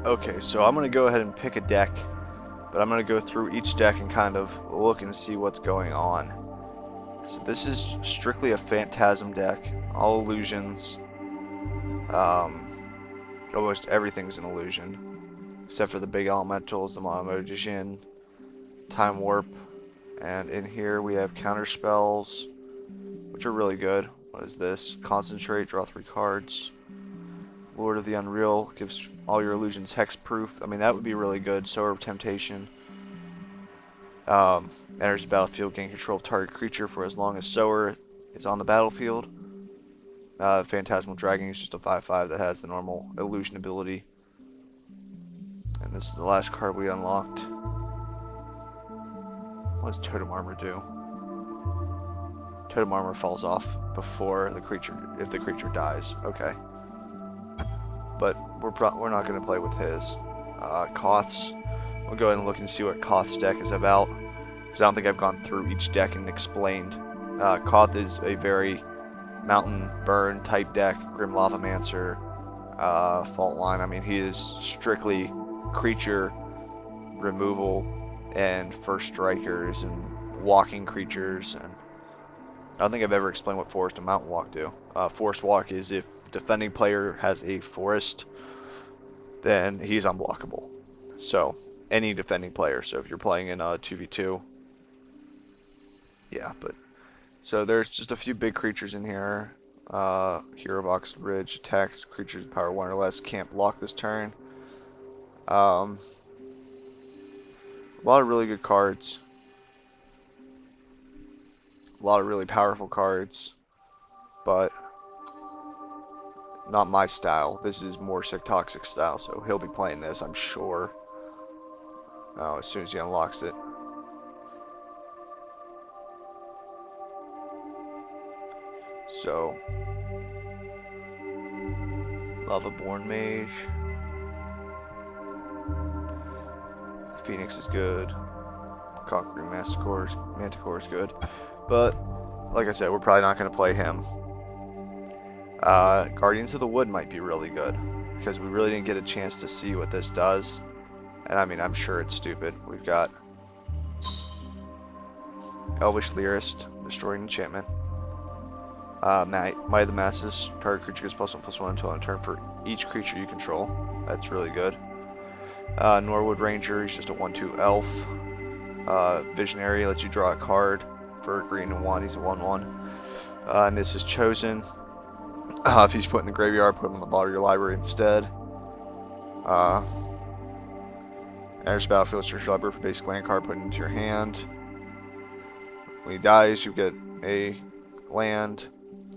Okay, so I'm going to go ahead and pick a deck, but I'm going to go through each deck and kind of look and see what's going on. So this is strictly a Phantasm deck, all illusions. Almost everything's an illusion, except for the big elementals, the Monomojin, Time Warp, and in here we have counter spells, which are really good. What is this? Concentrate, draw 3 cards. Lord of the Unreal gives all your illusions hexproof. I mean, that would be really good. Sower of Temptation. Enters the battlefield, gain control of target creature for as long as Sower is on the battlefield. Phantasmal Dragon is just a 5/5 that has the normal illusion ability. And this is the last card we unlocked. What does Totem Armor do? Totem Armor falls off before the creature, if the creature dies. Okay. But we're not going to play with his. Koth's. We'll go ahead and look and see what Koth's deck is about, because I don't think I've gone through each deck and explained. Koth is a very Mountain Burn type deck, Grim Lavamancer, Fault Line. I mean, he is strictly creature removal and first strikers and walking creatures. And I don't think I've ever explained what Forest and Mountain Walk do. Forest Walk is if defending player has a forest, then he's unblockable. So any defending player. So if you're playing in a 2v2, yeah. But so there's just a few big creatures in here. Hero Box Ridge attacks creatures with power 1 or less can't block this turn. A lot of really good cards. A lot of really powerful cards, but not my style. This is more Sick Toxic style, so he'll be playing this, I'm sure. As soon as he unlocks it. So, Lavaborn Mage. Phoenix is good. Conquering Manticore is good. But, like I said, we're probably not going to play him. Guardians of the Wood might be really good, because we really didn't get a chance to see what this does. And I mean, I'm sure it's stupid. We've got Elvish Lyrist, destroy an enchantment. Might of the Masses, target creature gets +1/+1 until end of turn for each creature you control. That's really good. Norwood Ranger, he's just a 1/2 elf. Visionary lets you draw a card for green and 1. He's a 1/1. And this is Chosen. If he's put in the graveyard, put him in the bottom of your library instead. Enters battlefield, search your library for basic land card, put it into your hand. When he dies, you get a land.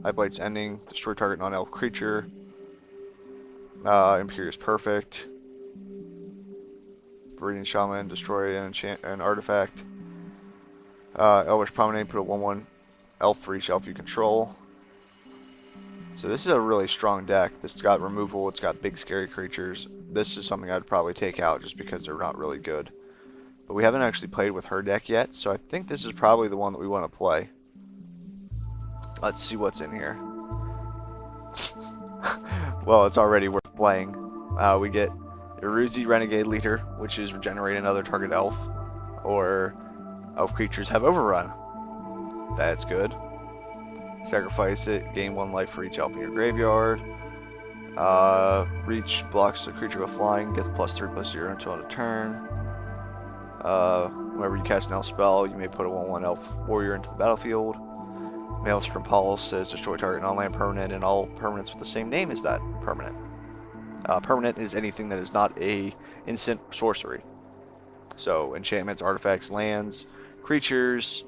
Eyeblight's Ending, destroy target non-elf creature. Imperious Perfect. Viridian Shaman, destroy an artifact. Elvish Promenade, put a 1/1 elf for each elf you control. So this is a really strong deck. This has got removal, it's got big scary creatures. This is something I'd probably take out just because they're not really good. But we haven't actually played with her deck yet, so I think this is probably the one that we want to play. Let's see what's in here. Well, it's already worth playing. We get Iruzi Renegade Leader, which is regenerate another target elf, or elf creatures have overrun. That's good. Sacrifice it, gain 1 life for each elf in your graveyard. Reach blocks the creature with flying, gets +3/+0 until end of turn. Whenever you cast an elf spell, you may put a 1/1 elf warrior into the battlefield. Maelstrom Pulse says destroy target non-land permanent and all permanents with the same name as that permanent. Permanent is anything that is not a instant sorcery. So enchantments, artifacts, lands, creatures.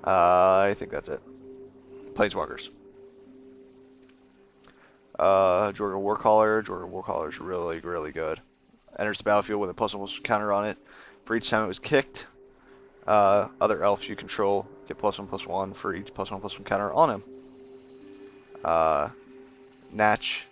I think that's it. Planeswalkers. Jorga Warcaller. Jorga Warcaller is really, really good. Enters the battlefield with a +1/+1 counter on it. For each time it was kicked, other elves you control get +1/+1 for each +1/+1 counter on him. Natch,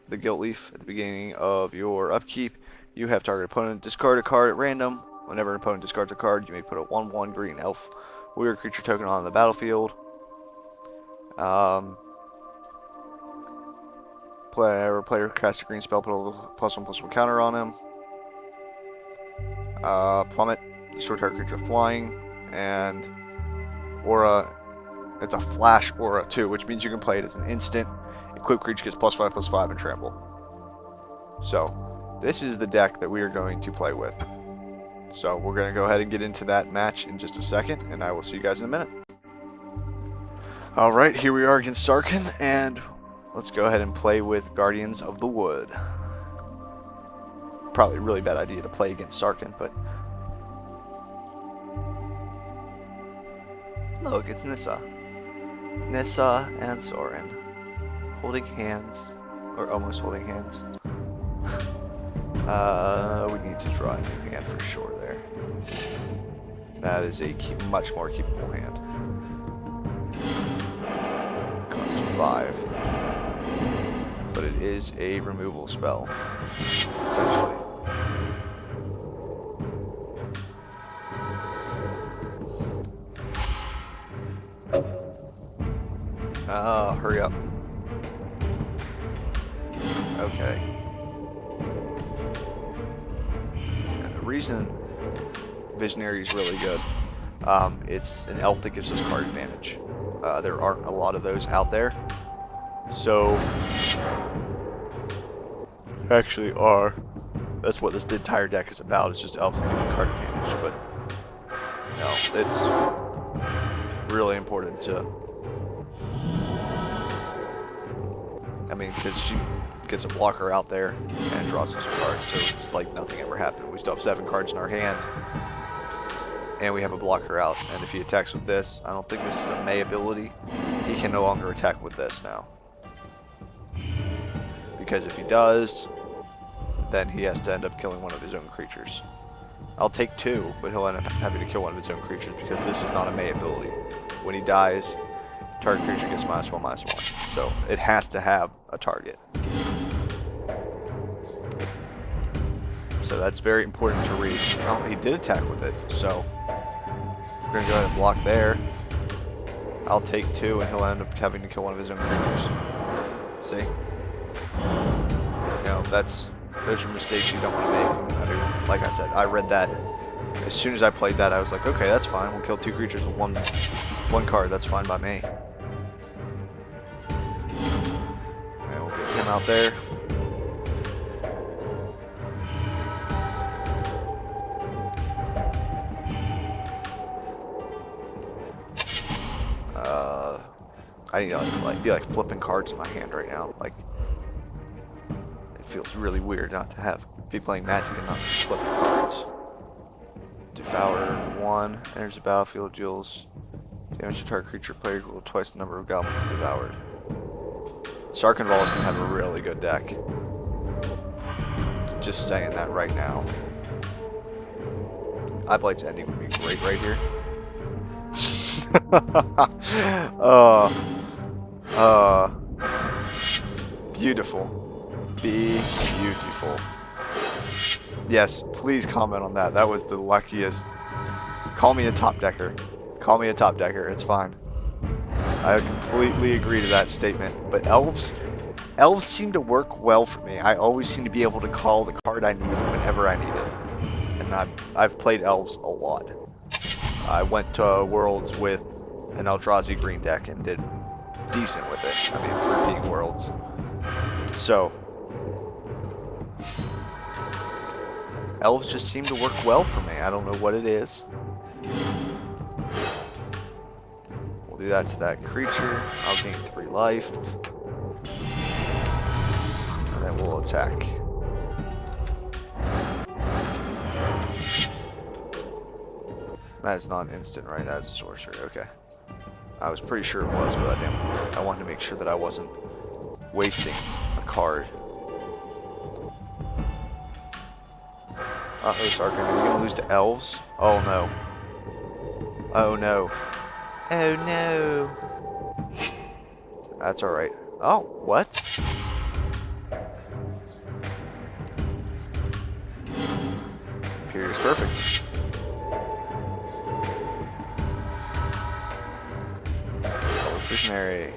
the Guilt Leaf. At the beginning of your upkeep, you have target opponent discard a card at random. Whenever an opponent discards a card, you may put a 1/1 green elf warrior creature token on the battlefield. Player casts a green spell, put a +1/+1 counter on him. Plummet, destroy target creature flying, and aura. It's a flash aura too, which means you can play it as an instant. Equipped creature gets +5/+5 and trample. So this is the deck that we are going to play with. So we're going to go ahead and get into that match in just a second, and I will see you guys in a minute. Alright, here we are against Sarkhan, and let's go ahead and play with Guardians of the Wood. Probably a really bad idea to play against Sarkhan, but... Look, it's Nissa. Nissa and Sorin. Holding hands. Or almost holding hands. We need to draw a new hand for sure there. That is a much more keepable hand. Costs 5. But it is a removal spell, essentially. Hurry up. Okay. And the reason Visionary is really good, it's an elf that gives us card advantage. There aren't a lot of those out there. So, actually are. That's what this entire deck is about. It's just elves that give you card advantage. But, no, it's really important to... I mean, because she gets a blocker out there and draws us a card, so it's like nothing ever happened. We still have 7 cards in our hand, and we have a blocker out. And if he attacks with this, I don't think this is a May ability. He can no longer attack with this now. Because if he does, then he has to end up killing one of his own creatures. I'll take 2, but he'll end up having to kill one of his own creatures because this is not a May ability. When he dies, target creature gets -1/-1. So it has to have a target. So that's very important to read. Oh, he did attack with it, so we're going to go ahead and block there. I'll take 2, and he'll end up having to kill one of his own creatures. See? You know, those are mistakes you don't want to make. I mean, like I said, I read that. As soon as I played that, I was like, okay, that's fine. We'll kill 2 creatures with one card. That's fine by me. And we'll get him out there. I need to be like flipping cards in my hand right now. Like, it feels really weird not to be playing Magic and not be flipping cards. Devour 1, enters the battlefield, deals damage to target creature, player equal to twice the number of goblins devoured. Sarkhan can have a really good deck. Just saying that right now. Eyeblight's ending would be great right here. Beautiful. Beautiful. Yes, please comment on that. That was the luckiest. Call me a top decker. Call me a top decker. It's fine. I completely agree to that statement. But elves seem to work well for me. I always seem to be able to call the card I need whenever I need it. And I've played elves a lot. I went to Worlds with an Eldrazi green deck and did decent with it. I mean, for being Worlds. So, elves just seem to work well for me. I don't know what it is. We'll do that to that creature. I'll gain 3 life. And then we'll attack. That is not an instant, right? That is a sorcery. Okay. I was pretty sure it was, but I wanted to make sure that I wasn't wasting a card. Uh-oh, Sarkhan, are you gonna lose to elves? Oh no. Oh no. Oh no. That's alright. Oh, what? Period is perfect. Visionary.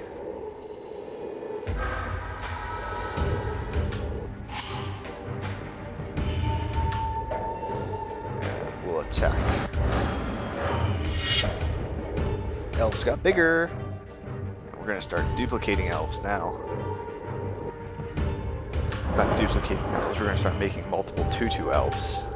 attack. Elves got bigger. We're going to start duplicating elves now. Not duplicating elves, we're going to start making multiple 2/2 elves.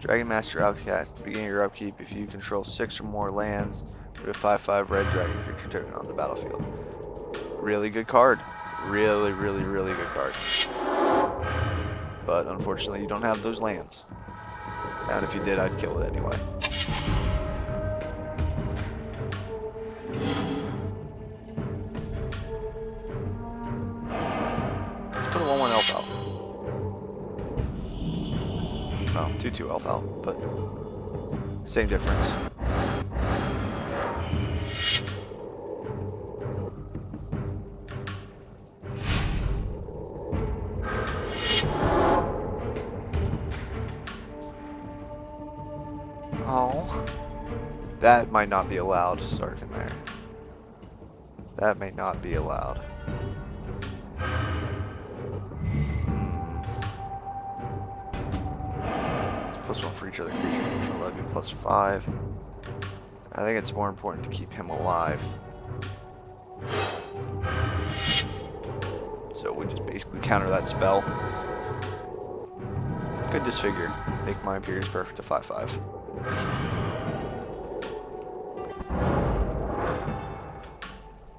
Dragon Master Outcast. At the beginning of your upkeep, if you control 6 or more lands, put a 5/5 red dragon creature token on the battlefield. Really good card. Really, really, really good card. But unfortunately, you don't have those lands. And if you did, I'd kill it anyway. Let's put a 1/1 elf out. No, 2/2 elf out, but same difference. Oh, that might not be allowed, Sarkin there. That may not be allowed. +1 for each other creature control, that'd be +5. I think it's more important to keep him alive. So we just basically counter that spell. Could disfigure. Make my Imperious Perfect a 5/5.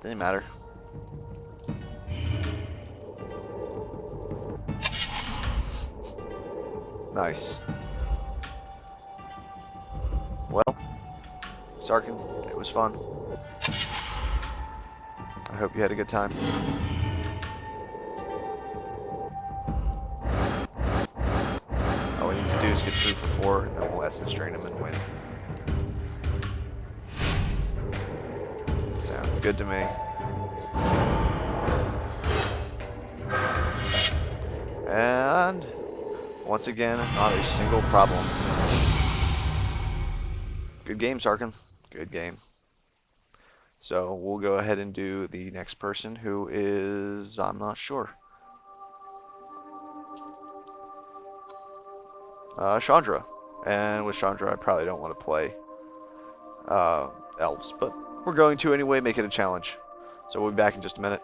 Doesn't matter. Nice. Well, Sarkin, it was fun. I hope you had a good time. All we need to do is get 3 for 4, and then we'll Essence Drain him and win. Sounds good to me. And once again, not a single problem. Good game, Sarkin. Good game. So we'll go ahead and do the next person, who is, I'm not sure. Chandra. And with Chandra, I probably don't want to play elves, but we're going to anyway, make it a challenge. So we'll be back in just a minute.